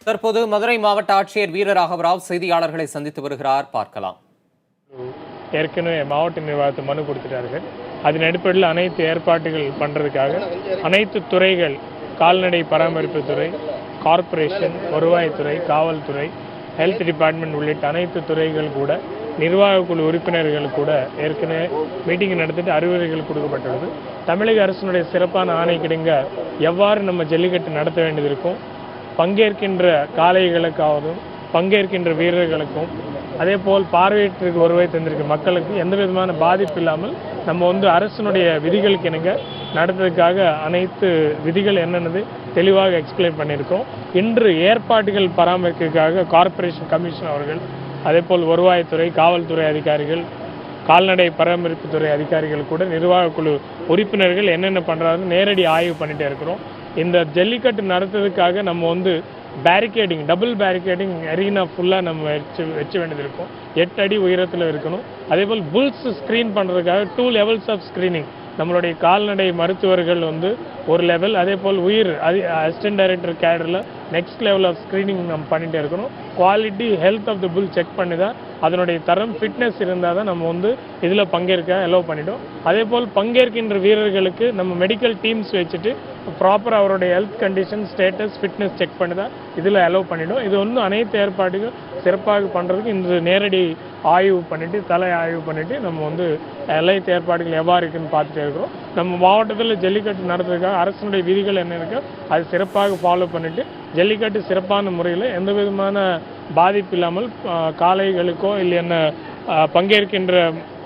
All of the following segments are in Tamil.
தற்போது மதுரை மாவட்ட ஆட்சியர் வீரராகவராவ் செய்தியாளர்களை சந்தித்து வருகிறார். பார்க்கலாம். ஏற்கனவே மாவட்ட நிர்வாகத்தை மனு கொடுத்துட்டார்கள். அதன் அடிப்படையில் அனைத்து ஏற்பாடுகள் பண்றதுக்காக அனைத்து துறைகள், கால்நடை பராமரிப்பு துறை, கார்ப்பரேஷன், வருவாய்த்துறை, காவல்துறை, ஹெல்த் டிபார்ட்மெண்ட் உள்ளிட்ட அனைத்து துறைகள் கூட நிர்வாக குழு உறுப்பினர்கள் கூட ஏற்கனவே மீட்டிங் நடத்திட்டு அறிவுரைகள் கொடுக்கப்பட்டுள்ளது. தமிழக அரசினுடைய சிறப்பான ஆணை கிடைங்க எவ்வாறு நம்ம ஜல்லிக்கட்டு நடத்த வேண்டியது இருக்கும், பங்கேற்கின்ற காளைகளுக்காகவும் பங்கேற்கின்ற வீரர்களுக்கும் அதே போல் பார்வையீட்டுக்கு வருவாய் தந்திருக்க மக்களுக்கு எந்த விதமான பாதிப்பு இல்லாமல் நம்ம அரசினுடைய விதிகளுக்கு இணங்க நடத்துறதுக்காக அனைத்து விதிகள் என்னென்னது தெளிவாக எக்ஸ்பிளைன் பண்ணியிருக்கோம். இன்று ஏற்பாடுகள் பராமரிக்கிறதுக்காக கார்ப்பரேஷன் கமிஷன் அவர்கள், அதே போல் வருவாய்த்துறை, காவல்துறை அதிகாரிகள், கால்நடை பராமரிப்புத்துறை அதிகாரிகள் கூட நிர்வாக குழு உறுப்பினர்கள் என்னென்ன பண்ணுறாங்க நேரடி ஆய்வு பண்ணிகிட்டே இருக்கிறோம். இந்த ஜல்லிக்கட்டு நடத்துறதுக்காக நம்ம பேரிகேடிங், டபுள் பேரிகேடிங் அரீனா ஃபுல்லாக நம்ம வச்ச வேண்டியது இருக்கும். 8 அடி உயரத்தில் இருக்கணும். அதே போல் புல்ஸ் ஸ்க்ரீன் பண்ணுறதுக்காக 2 levels ஆஃப் ஸ்க்ரீனிங், நம்மளுடைய கால்நடை மருத்துவர்கள் ஒரு லெவல், அதே போல் அசிஸ்டன்ட் டைரக்டர் கேடரில் நெக்ஸ்ட் லெவல் ஆஃப் ஸ்க்ரீனிங் நம்ம பண்ணிகிட்டே இருக்கணும். Quality health of the bull check பண்ணி தான் அதனுடைய தரம் ஃபிட்னஸ் இருந்தால் தான் நம்ம இதில் பங்கேற்க அலோவ் பண்ணிட்டோம். அதே போல் பங்கேற்கின்ற வீரர்களுக்கு நம்ம மெடிக்கல் டீம்ஸ் வச்சுட்டு ப்ராப்பராக அவருடைய health condition, status, fitness check பண்ணி தான் இதில் அலோவ் பண்ணிட்டோம். இது அனைத்து ஏற்பாடுகள் சிறப்பாக பண்ணுறதுக்கு இன்று நேரடி ஆய்வு பண்ணிவிட்டு, தலை ஆய்வு பண்ணிவிட்டு நம்ம அனைத்து ஏற்பாடுகள் எவ்வாறு இருக்குன்னு பார்த்துட்டே இருக்கிறோம். நம்ம மாவட்டத்தில் ஜல்லிக்கட்டு நடத்துறதுக்காக அரசினுடைய விதிகள் என்ன இருக்கோ அது சிறப்பாக ஃபாலோ பண்ணிவிட்டு ஜல்லிக்கட்டு சிறப்பான முறையில் எந்த விதமான பாதிப்பு இல்லாமல் காளைகளுக்கோ இல்லை என்ன பங்கேற்கின்ற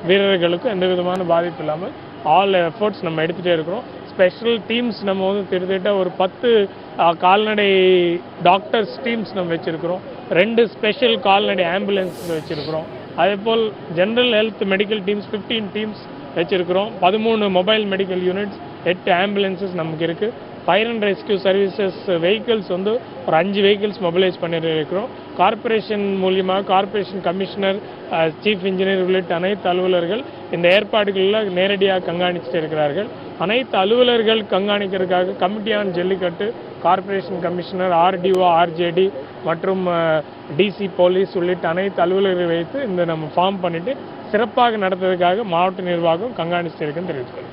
வீரர்களுக்கும் எந்த விதமான பாதிப்பு இல்லாமல் ஆல் எஃபர்ட்ஸ் நம்ம எடுத்துகிட்டே இருக்கிறோம். ஸ்பெஷல் டீம்ஸ் நம்ம கிட்டத்தட்ட ஒரு 10 கால்நடை டாக்டர்ஸ் டீம்ஸ் நம்ம வச்சுருக்கிறோம். 2 ஸ்பெஷல் கால்நடை ஆம்புலன்ஸ் வச்சுருக்கிறோம். அதே போல் general health medical teams 15 teams வச்சுருக்கிறோம். 13 மொபைல் மெடிக்கல் யூனிட்ஸ், 8 ஆம்புலன்சஸ் நமக்கு இருக்குது. Fire and rescue services vehicles ஒரு 5 வெஹிக்கிள்ஸ் மொபிலைஸ் பண்ணிட்டு இருக்கிறோம். கார்ப்பரேஷன் மூலியமாக கார்ப்பரேஷன் கமிஷனர், சீஃப் இன்ஜினியர் உள்ளிட்ட அனைத்து அலுவலர்கள் இந்த ஏற்பாடுகளில் நேரடியாக கண்காணிச்சுட்டு இருக்கிறார்கள். அனைத்து அலுவலர்கள் கண்காணிக்கிறதுக்காக committee on jallikattu, corporation commissioner, RDO, RJD மற்றும் டிசி போலீஸ் உள்ளிட்ட அனைத்து அலுவலர்களை வைத்து நம்ம ஃபார்ம் பண்ணிட்டு சிறப்பாக நடத்துவதற்காக மாவட்ட நிர்வாகம் கண்காணிச்சுட்டு இருக்குன்னு தெரிவித்துள்ளது.